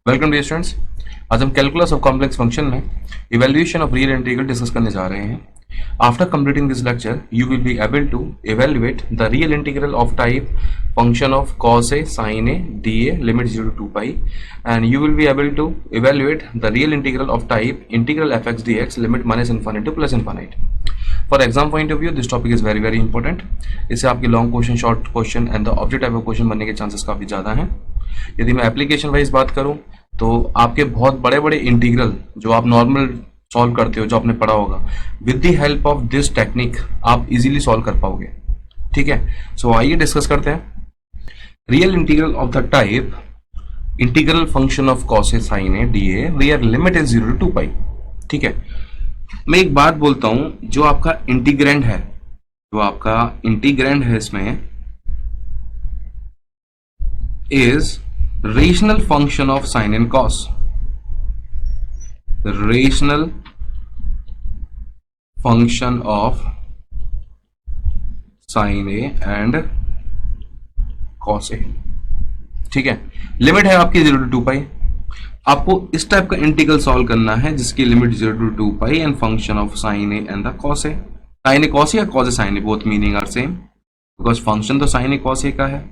Welcome dear students. आज हम calculus of complex function में evaluation of real integral discuss करने जा रहे हैं। After completing this lecture you will be able to evaluate the real integral of type function of cos a sin a dA limit 0 to 2 pi, and you will be able to evaluate the real integral of type integral fx dx limit minus infinity to plus infinite. For exam point of view, this topic is very important. इससे आपके long question, short question and the object type of question बनने के chances काफी ज्यादा हैं। यदि मैं application wise बात करूं तो आपके बहुत बड़े बड़े इंटीग्रल जो आप नॉर्मल सॉल्व करते हो, जो आपने पढ़ा होगा, with the help of this technique आप इजीली सॉल्व कर पाओगे। ठीक है, सो आइए डिस्कस करते हैं real integral of the type integral function of cos a sin a dA where limit is 0 to 2 pi। ठीक है, मैं एक बात बोलता हूं, जो आपका इंटीग्रैंड है इसमें is rational function of sin and cos. The rational function of sin a and cos a। ठीक है, लिमिट है आपकी 0 to 2 पाई। आपको इस टाइप का इंटीग्रल सॉल्व करना है जिसकी limit 0 to 2 pi and function of sin a and the cos a। sin a cos a या cos a sin a, both meaning are same, because function तो sin a cos a का है।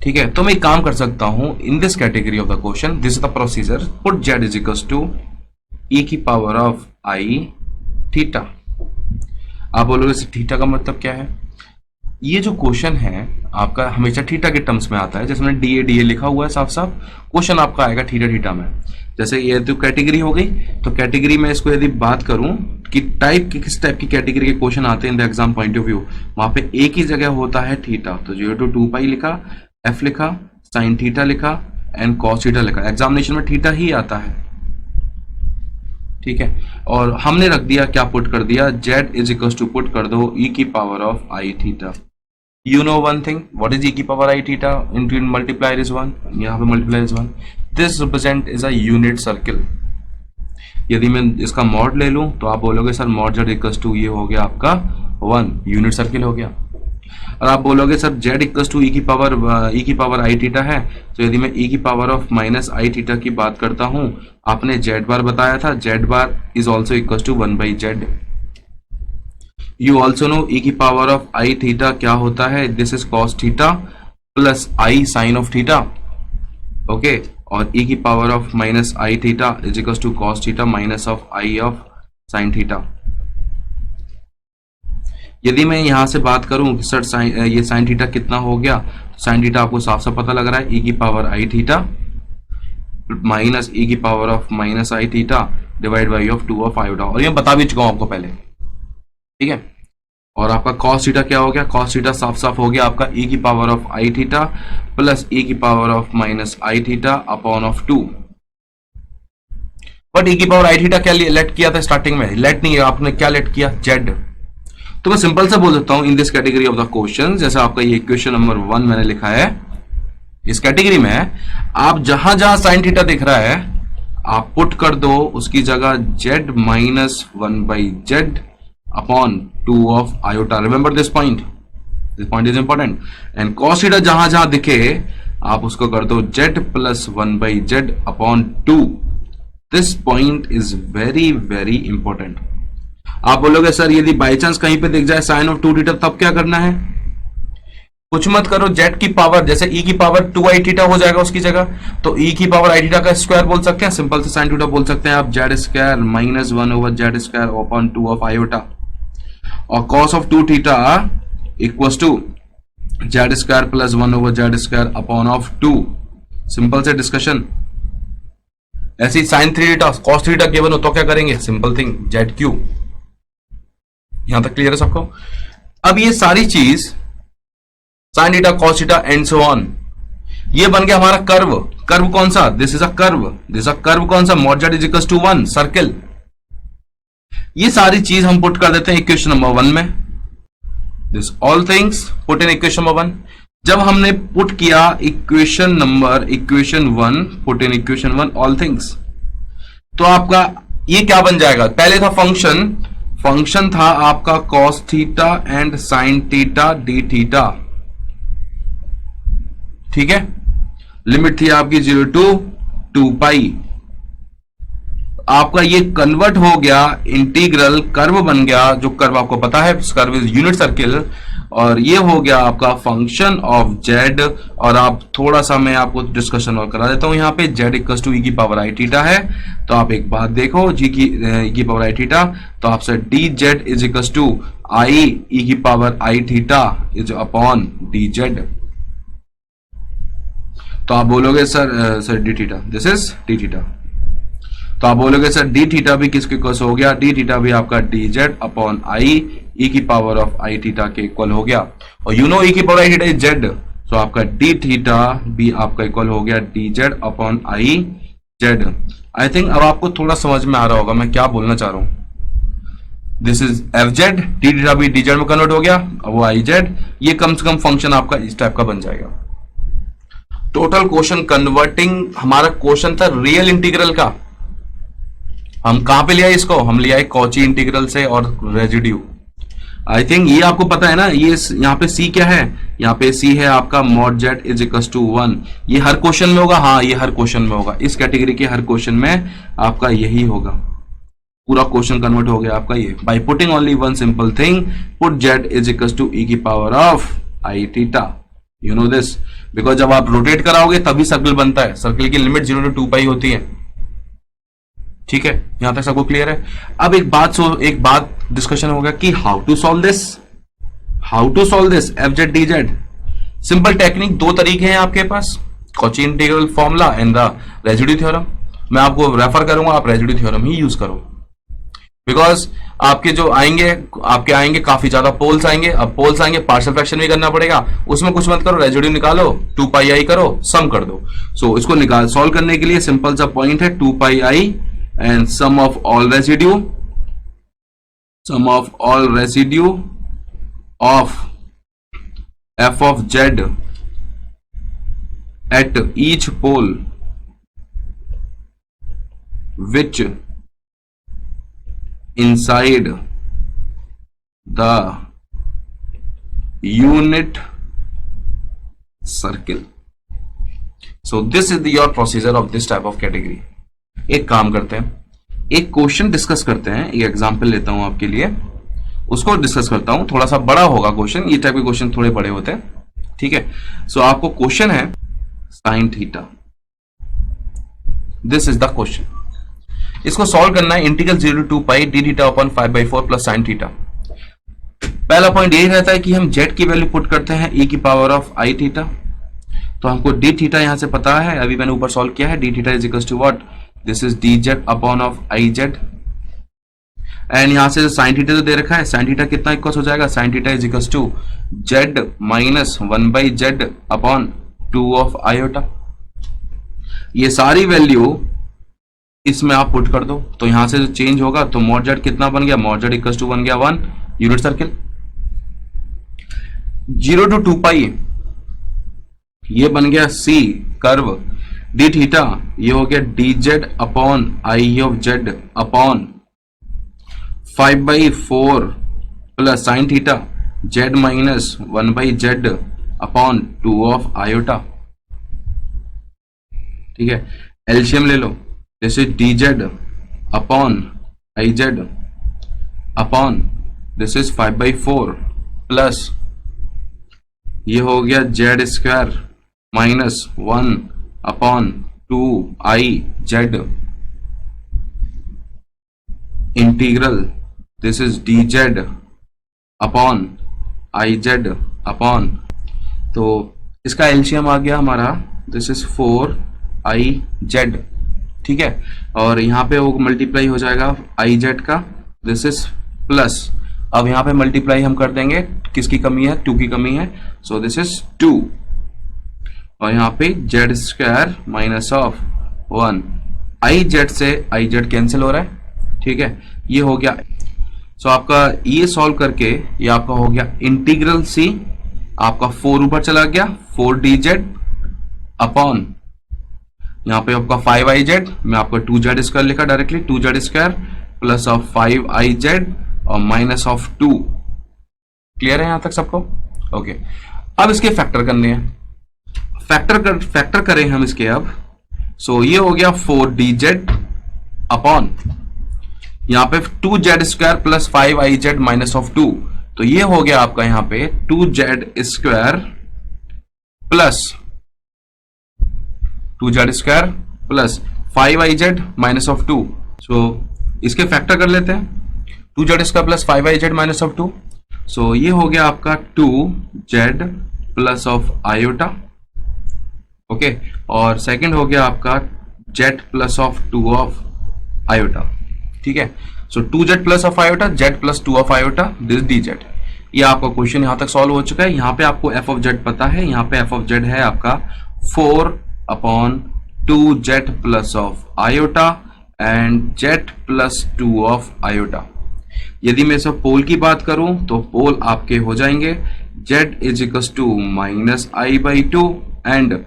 ठीक है, तो मैं एक काम कर सकता हूं, in this category of the question this is the procedure, put z is equal to e की पावर ऑफ i थीटा। आप बोलोगे थीटा का मतलब क्या है? ये जो क्वेश्चन है आपका हमेशा थीटा के टर्म्स में आता है। जैसे मैंने डी ए लिखा हुआ है साफ साफ, क्वेश्चन आपका आएगा थीटा में। जैसे ये तो कैटेगरी हो गई, तो कैटेगरी में इसको यदि बात करूं कि किस टाइप की कैटेगरी के क्वेश्चन आते हैं in the exam point of view, वहां पे एक ही जगह होता है थीटा, तो 0 to 2 पाई लिखा, एफ लिखा, साइन थीटा लिखा एंड कॉस थीटा लिखा। एग्जामिनेशन में थीटा ही आता है। ठीक है, और हमने रख दिया, क्या पुट कर दिया, z is equal to put कर दो e की power of i theta. You know one thing, what is e की power i theta into multiplier is 1, यहाँ पे multiplier is 1। This represent is a unit circle. यदि मैं इसका mod ले लूं तो आप बोलोगे sir mod z equal to ये हो गया आपका 1, यूनिट सर्किल हो गया। और आप बोलोगे sir z equal to e की पावर i थीटा है, तो यदि मैं e की power of minus i theta की बात करता हूं, आपने z बार बताया था, z bar is also equal to 1/z। You also know e की पावर ऑफ i थीटा क्या होता है, this is cos theta plus i sine of theta. Okay, और e की power of minus i theta is equal to cos theta minus of i of sine theta. यदि मैं यहां से बात करूं कि सर ये साइन थीटा कितना हो गया, साइन थीटा आपको साफ साफ पता लग रहा है, e की power i theta minus e की power of minus i theta divide by of 2 of iota. और ये बता भी चुका हूं आपको पहले। ठीक है, और आपका cos थीटा क्या हो गया, cos थीटा साफ साफ हो गया आपका e की power of i theta plus e की power of minus i theta upon of 2। But e की पावर i थीटा क्या लेट किया था स्टार्टिंग में? लेट नहीं है, आपने क्या लेट किया, z। तो मैं सिंपल से बोल सकता हूं in this category of the question, जैसे आपका ये इक्वेशन नंबर 1 मैंने लिखा है, इस कैटेगरी में आप जहां जहां साइन थीटा दिख रहा है आप पुट कर दो उसकी जगह z minus 1/z upon 2 of iota. Remember this point is important. And cos theta जहां जहां दिखे आप उसको कर दो z plus 1/z upon 2। This point is very important. आप बोलोगे सर यदि बाई चांस कहीं पे दिख जाए साइन ऑफ 2 थीटा तब क्या करना है? कुछ मत करो, z की पावर जैसे e की पावर 2i थीटा हो जाएगा उसकी जगह, तो e की पावर i थीटा का स्क्वायर बोल सकते हैं, सिंपल से साइन थीटा बोल सकते हैं आप, z square minus 1 over z square upon 2 of iota. और cos of 2 theta equals to z square plus 1 over z square upon of 2। Simple से डिस्कशन। ऐसी sine 3 theta cos theta given हो तो क्या करेंगे, सिंपल थिंग z क्यूब। यहां तक clear है सबको? अब ये सारी चीज sine theta cos theta and so on, ये बन गया हमारा कर्व कौन सा, दिस इज अ कर्व कौन सा, mod z is equal to 1 circle. ये सारी चीज हम पुट कर देते हैं इक्वेशन नंबर 1 में। This all things put in equation number 1। जब हमने पुट किया equation 1 put in equation 1 all things, तो आपका ये क्या बन जाएगा, पहले था फंक्शन था आपका cos theta and sin theta D theta. ठीक है, लिमिट थी आपकी 0 टू 2 पाई, आपका ये कन्वर्ट हो गया इंटीग्रल कर्व बन गया, जो कर्व आपको पता है कर्व इज यूनिट सर्किल, और ये हो गया आपका फंक्शन ऑफ जेड। और आप थोड़ा सा मैं आपको डिस्कशन और करा देता हूं, यहाँ पे जेड इक्वल टू ई की पावर आई थीटा है, तो आप एक बात देखो जी की ई की पावर आई थीटा, तो आपसे D Z is equal to I E की power I theta is upon D Z. तो आप बोलोगे sir D theta, this is D theta, तो आप बोलोगे सर डी थीटा भी किसके इक्वल हो गया, डी थीटा भी आपका D Z upon I E की पावर ऑफ आई थीटा के इक्वल हो गया, और यू नो ई की power I theta is Z, तो आपका डी थीटा भी आपका इक्वल हो गया D Z upon I Z. I think अब आपको थोड़ा समझ में आ रहा होगा मैं क्या बोलना चाह रहा हूं। This is F Z, D theta भी डी जेड में कन्वर्ट हो गया, वो आई जेड, ये कम से कम फंक्शन आपका इस टाइप का बन जाएगा। टोटल क्वेश्चन कन्वर्टिंग, हमारा क्वेश्चन था रियल इंटीग्रल का, हम कहां पे लिया इसको, हम लिया है कॉची इंटीग्रल से और रेजिड्यू। आई थिंक ये आपको पता है ना, ये यहाँ पे सी क्या है, यहाँ पे सी है आपका mod Z is equal to 1, ये हर क्वेश्चन में होगा, हाँ ये हर क्वेश्चन में होगा, इस कैटेगरी के हर क्वेश्चन में आपका यही होगा, पूरा क्वेश्चन कन्वर्ट हो गया आपका ये, by putting only one simple thing, put Z is equal to E की power of I theta, you know this, because जब आप रोटेट कराओगे तभी सर्कल बनता है, सर्कल की लिमिट 0 टू 2 पाई होती है, ठीक है, यहां तक सबको क्लियर है। अब एक बात डिस्कशन होगा कि how to solve this F Z D Z. Simple technique, दो तरीके हैं आपके पास, Cauchy integral formula and the residue theorem. मैं आपको रेफर करूंगा, आप रेजिड्यू थ्योरम ही यूज करो, बिकॉज आपके जो आएंगे काफी ज्यादा पोल्स आएंगे, अब पोल्स आएंगे पार्शियल फ्रैक्शन भी करना पड़ेगा, उसमें कुछ मत करो, रेजिड्यू निकालो, 2 पाई आई करो, सम कर दो। सो इसको सॉल्व करने के लिए सिंपल सा पॉइंट है 2 pi I and sum of all residue of f of z at each pole which inside the unit circle. So this is your procedure of this type of category. एक काम करते हैं, एक question discuss करते हैं, एक example लेता हूं आपके लिए, उसको डिस्कस करता हूं, थोड़ा सा बड़ा होगा क्वेश्चन, ये टाइप के क्वेश्चन थोड़े बड़े होते हैं, ठीक है। सो आपको क्वेश्चन है sine theta, this is the question, इसको सॉल्व करना है integral 0 to 2 pi d theta upon 5/4 plus sine theta. पहला पॉइंट यही रहता है कि हम जेड की वैल्यू पुट करते हैं ई की पावर ऑफ आई थीटा, तो हमको डी थीटा यहां से पता है, अभी मैंने ऊपर सॉल्व किया है, d theta is equal to what, this is d Z upon of i Z, and यहां से साइन थीटा तो दे रखा है, साइन थीटा कितना इक्वल हो जाएगा, sine theta is equal to Z minus 1/z upon 2 of iota. ये सारी वैल्यू इसमें आप पुट कर दो, तो यहां से जो चेंज होगा, तो मॉड जेड कितना बन गया, मॉड जेड इक्वल टू बन गया 1 यूनिट सर्किल, 0 टू 2 पाई ये बन गया सी कर्व, डी थीटा ये हो गया D Z upon I of Z upon 5/4 plus sine theta Z minus 1/z upon 2 of iota, ठीक है। एलसीएम ले लो, जैसे D Z upon I Z upon this is 5/4 plus ये हो गया Z square minus 1 upon 2 I Z integral this is d Z upon I Z upon, तो इसका LCM आ गया हमारा, दिस इज 4 आई जेड, ठीक है, और यहाँ पे वो मल्टीप्लाई हो जाएगा आई जेड का, दिस इज प्लस, अब यहाँ पे मल्टीप्लाई हम कर देंगे, किसकी कमी है, 2 की कमी है, सो दिस इज 2, और यहाँ पे Z square minus of 1, I Z से आई जेड कैंसिल हो रहा है, ठीक है, ये हो गया। सो आपका ये सॉल्व करके ये आपका हो गया इंटीग्रल सी, आपका 4 ऊपर चला गया, 4 डी जेड अपॉन यहाँ पे आपका 5 आई जेड, मैं आपको 2 जेड स्क्वायर लिखा directly, 2 Z square plus of 5 I Z और माइनस ऑफ 2, क्लियर है यहां तक सबको, ओके। अब इसके फैक्टर करने हैं, फैक्टर करें हम इसके अब, सो ये हो गया 4dz अपॉन यहां पे 2z square plus 5iz minus of 2, तो ये हो गया आपका यहां पे 2z square plus 5iz minus of 2। सो इसके फैक्टर कर लेते हैं, 2z square plus 5iz minus of 2, सो ये हो गया आपका 2z plus of iota, okay, और सेकंड हो गया आपका z plus of 2 of iota, ठीक है। सो 2z plus of iota, z plus 2 of iota, this dz। ये आपका क्वेश्चन यहां तक सॉल्व हो चुका है। यहां पे आपको f ऑफ z पता है, यहां पे f ऑफ z है आपका 4 upon 2z plus of iota and z plus 2 of iota. यदि मैं सब पोल की बात करूं तो पोल आपके हो जाएंगे z is equal to minus I by 2 and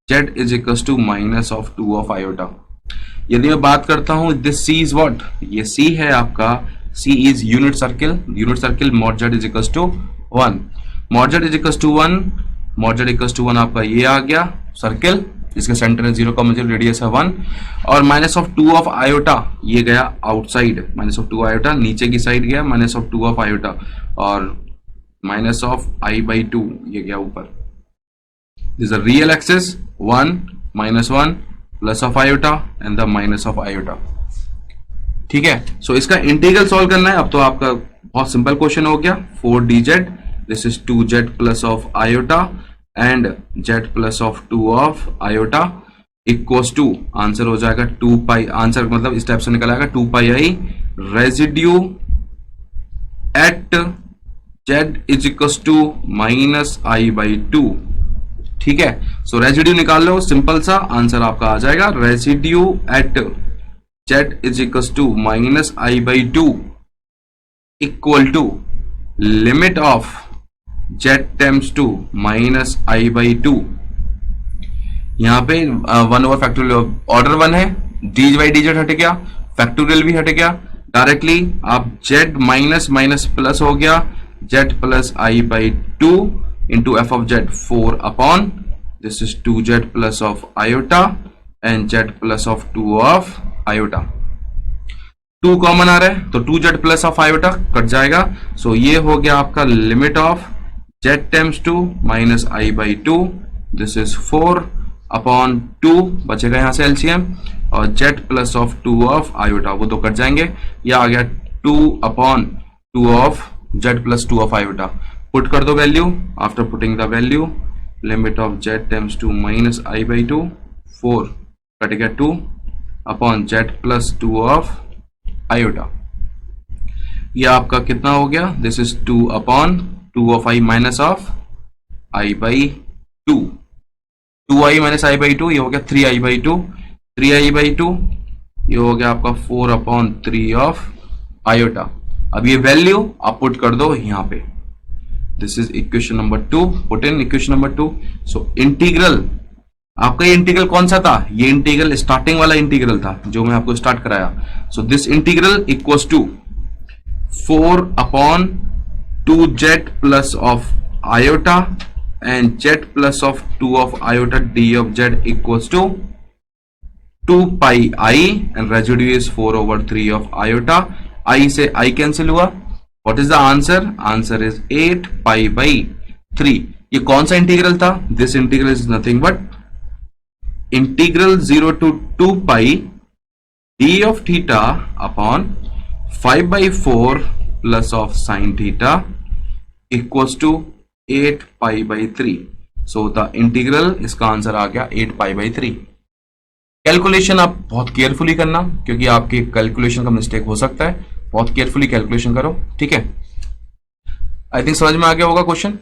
z is equal to minus of 2 of iota. यदि मैं बात करता हूं दिस c इज व्हाट, ये c है आपका, c is unit circle mod z is equal to 1, mod z is equal to 1, mod z equal to 1 आपका ये आ गया सर्किल, इसके सेंटर है 0, रेडियस है 1, और माइनस ऑफ 2 ऑफ आयोटा ये गया आउटसाइड, माइनस ऑफ 2 आयोटा नीचे की साइड गया, माइनस ऑफ 2 ऑफ आयोटा, और माइनस ऑफ आई बाई 2 ये गया ऊपर। This is real axis 1 minus 1 plus of iota and the minus of iota, ठीक है। सो इसका इंटीग्रल सॉल्व करना है। अब तो आपका बहुत सिंपल क्वेश्चन हो गया, 4dz, this is 2z plus of iota and z plus of 2 of iota equals to, answer हो जाएगा 2 पाई, आंसर मतलब इस टाइप से निकल आएगा 2 pi I residue at z is equals to minus I by 2, ठीक है। सो रेजिड्यू निकाल लो, सिंपल सा आंसर आपका आ जाएगा, residue at z is equal to minus I by 2 equal to limit of z tends to minus I by 2। यहां पे 1 over factorial order 1 है, डी बाई dz हट गया, फैक्टोरियल भी हट गया, डायरेक्टली आप z माइनस माइनस प्लस हो गया, z plus I by 2 into f of z 4 upon this is 2z plus of iota and z plus of 2 of iota। 2 common आ रहा है तो 2z plus of iota cut जाएगा, सो ये हो गया आपका limit of z tends to minus I by 2, this is 4 upon 2, बचेगा यहां से एलसीएम, और z plus of 2 of iota वो तो कट जाएंगे, ये आ गया 2 upon 2 of z plus 2 of iota. Put कर दो value, after putting the value limit of z tends to minus I by 2, 4 cut गया 2 upon z plus 2 of iota, ये आपका कितना हो गया, this is 2 upon 2 of I minus of I by 2, 2i minus I by 2, ये हो गया 3i by 2, 3i by 2 ये हो गया आपका 4 अपॉन 3 ऑफ आयोटा। अब ये वैल्यू आप पुट कर दो यहां पे, this is equation number 2, put in equation number 2। So integral आपका, ये इंटीग्रल कौन सा था, ये इंटीग्रल स्टार्टिंग वाला इंटीग्रल था जो मैं आपको स्टार्ट कराया। So this integral equals to 4 upon 2z plus of iota and z plus of 2 of iota d of z equals to 2 pi i and residue is 4 over 3 of iota, i से i cancel हुआ, what is the answer, answer is 8 pi by 3। ये कौन सा integral था, this integral is nothing but integral 0 to 2 pi d of theta upon 5 by 4 plus of sine theta equals to 8 pi by 3। So the integral, इसका answer आ गया 8 pi by 3। Calculation आप बहुत carefully करना, क्योंकि आपके कैलकुलेशन का मिस्टेक हो सकता है, बहुत केयरफुली कैलकुलेशन करो, ठीक है। आई थिंक समझ में आ गया होगा क्वेश्चन।